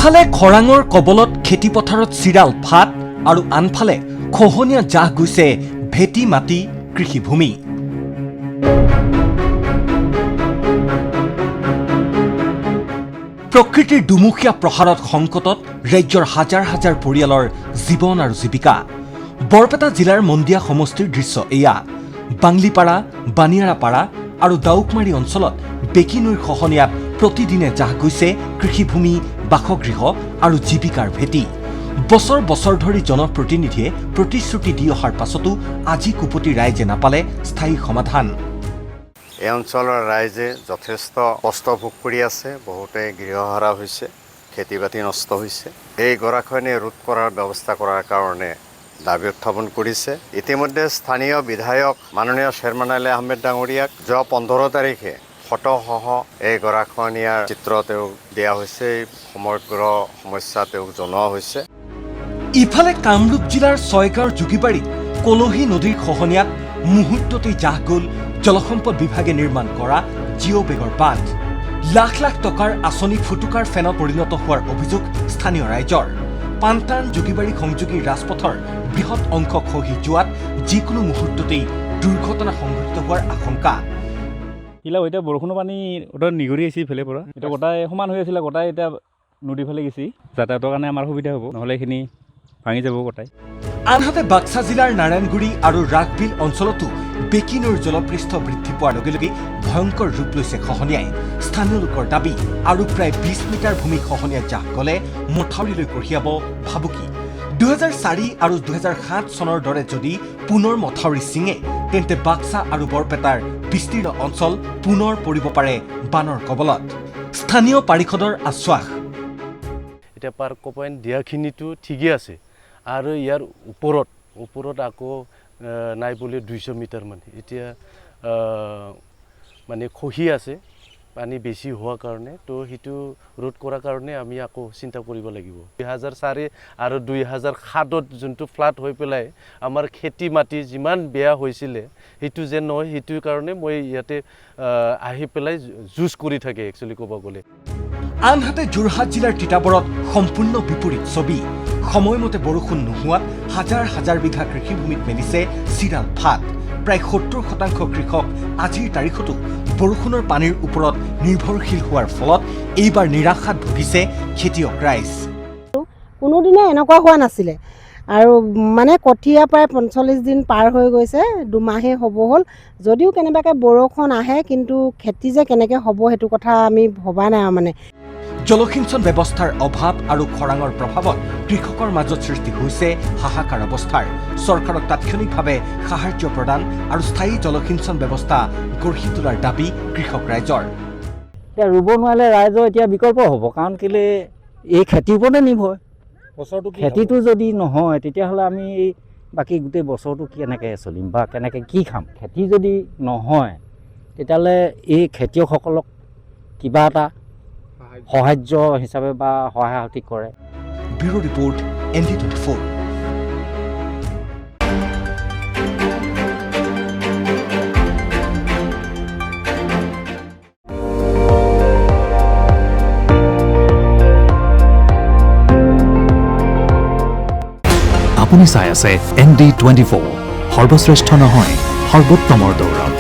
এফালে খৰাঙৰ কবলত খেতিপথাৰত চিৰাল ফাট আৰু আনফালে খহনীয়া জাহ গৈছে ভেটি মাটি কৃষিভূমি। প্ৰকৃতিৰ দুমুখীয়া প্ৰহাৰত সংকটত ৰাজ্যৰ হাজাৰ হাজাৰ পৰিয়ালৰ জীৱন আৰু জীৱিকা। বৰপেটা জিলাৰ মন্দিয়া সমষ্টিৰ দৃশ্য এয়া। বাংলিপাৰা, বানিয়াৰাপাৰা আৰু ডাউকমাৰী অঞ্চলত বেকী নৈৰ খহনীয়াত প্ৰতিদিনে জাহ গৈছে কৃষিভূমি, বাসগৃহ আৰু জীৱিকাৰ ভেটি। বছৰ বছৰ ধৰি জনপ্ৰতিনিধিয়ে প্ৰতিশ্ৰুতি দি অহাৰ পাছতো আজি কুপতি ৰাইজে নাপালে স্থায়ী সমাধান। এই অঞ্চলৰ ৰাইজে যথেষ্ট কষ্ট ভোগ কৰি আছে। বহুতে গৃহহাৰা হৈছে, খেতি বাতি নষ্ট হৈছে। এই গৰাখহনীয়া ৰোধ কৰাৰ ব্যৱস্থা কৰাৰ কাৰণে দাবী উত্থাপন কৰিছে। ইতিমধ্যে স্থানীয় বিধায়ক মাননীয় চেয়াৰমেন আলী আহমেদ ডাঙৰীয়াক যোৱা 15 তাৰিখে ফটোসহ এই গৰাখহনীয়াৰ চিত্ৰ তেওঁক দিয়া হৈছে। সমগ্ৰ সমস্যা তেওঁক জনোৱা হৈছে। ইফালে কামৰূপ জিলাৰ ছয়গাঁৱৰ যোগীবাৰীত কলহী নদীৰ খহনীয়াত মুহূৰ্ততেই জাহ গ'ল জলসম্পদ বিভাগে নিৰ্মাণ কৰা জিঅ' বেগৰ বান্ধ। লাখ লাখ টকাৰ আঁচনি ফুটুকাৰ ফেনত পৰিণত হোৱাৰ অভিযোগ স্থানীয় ৰাইজৰ। পানটান যোগীবাৰী সংযোগী ৰাজপথৰ বৃহৎ অংশ খহি যোৱাত যিকোনো মুহূৰ্ততেই দুৰ্ঘটনা সংঘটিত হোৱাৰ আশংকা। এতিয়া বৰষুণৰ পানী নিগৰি আহিছে ইফালে পৰা। এতিয়া গোটাই সমান হৈ আছিলে, গোটাই এতিয়া নদীৰ ফালে গৈছে। যাতায়াতৰ কাৰণে আমাৰ সুবিধা হ'ব, নহ'লে এইখিনি ভাঙি যাব গোটাই। আনহাতে বাক্সা জিলাৰ নাৰায়ণগুৰি আৰু ৰাগবিল অঞ্চলতো বেকী নৈৰ জলপৃষ্ঠ বৃদ্ধি পোৱাৰ লগে লগে ভয়ংকৰ ৰূপ লৈছে খহনীয়াই। স্থানীয় লোকৰ দাবী, আৰু প্ৰায় 20 মিটাৰ ভূমি খহনীয়া জাহ গ'লে মথাউৰিলৈ কঢ়িয়াব ভাবুকি। 2004 আৰু 2007 চনৰ দৰে যদি পুনৰ মথাউৰি ছিঙে, তেন্তে বাক্সা আৰু বৰপেটাৰ বিস্তীৰ্ণ অঞ্চল পুনৰ পৰিব পাৰে বানৰ কবলত। স্থানীয় পাৰিষদৰ আশ্বাস। এতিয়া পাৰ কপইণ্ট দিয়াখিনিতো ঠিকেই আছে, আৰু ইয়াৰ ওপৰত আকৌ নাই বুলি 200 মিটাৰ মান এতিয়া মানে খহি আছে পানী বেছি হোৱাৰ কাৰণে। তো সেইটো ৰোধ কৰাৰ কাৰণে আমি আকৌ চিন্তা কৰিব লাগিব। 2004 আৰু 2007ত যোনটো ফ্লাড হৈ পেলাই আমাৰ খেতি মাটি যিমান বেয়া হৈছিলে, সেইটো যেন নহয়, সেইটোৰ কাৰণে মই ইয়াতে আহি পেলাই যুঁজ কৰি থাকে একচুৱেলি ক'ব গ'লে। আনহাতে যোৰহাট জিলাৰ তিতাবৰত সম্পূৰ্ণ বিপৰীত ছবি। সময়মতে বৰষুণ নোহোৱাত হাজাৰ হাজাৰ বিঘা কৃষিভূমিত মেলিছে চিৰাল ফাট। প্ৰায় 70% কৃষক আজিৰ তাৰিখতো বৰষুণৰ পানীৰ ওপৰত নিৰ্ভৰশীল হোৱাৰ ফলত এইবাৰ নিৰাশাত ভুগিছে খেতিয়ক ৰাইজ। কোনোদিনে এনেকুৱা হোৱা নাছিলে, আৰু মানে কঠীয়া প্ৰায় 45 দিন পাৰ হৈ গৈছে, 2 মাহে হ'ব হ'ল। যদিও কেনেবাকৈ বৰষুণ আহে, কিন্তু খেতি যে কেনেকৈ হ'ব সেইটো কথা আমি ভবা নাই। মানে জলসিঞ্চন ব্যৱস্থাৰ অভাৱ আৰু খৰাঙৰ প্ৰভাৱত কৃষকৰ মাজত সৃষ্টি হৈছে হাহাকাৰ অৱস্থাৰ। চৰকাৰক তাৎক্ষণিকভাৱে সাহায্য প্ৰদান আৰু স্থায়ী জলসিঞ্চন ব্যৱস্থা গঢ়ি তোলাৰ দাবী কৃষক ৰাইজৰ। এতিয়া ৰুব নোৱাৰিলে ৰাইজৰ এতিয়া বিকল্প হ'ব, কাৰণ কেলে এই খেতিৰ ওপৰতে নিৰ্ভৰ। খেতিটো যদি নহয়, তেতিয়াহ'লে আমি বাকী গোটেই বছৰটো কেনেকৈ চলিম বা কেনেকৈ কি খাম? খেতি যদি নহয়, তেতিয়াহ'লে এই খেতিয়কসকলক কিবা এটা সাহায্য হিচাপে বা সহায়তি কৰে। Bureau report, ND24। আপুনি চাই আছে ND24, সৰ্বশ্ৰেষ্ঠ নহয়, সৰ্বোত্তমৰ দৌৰত।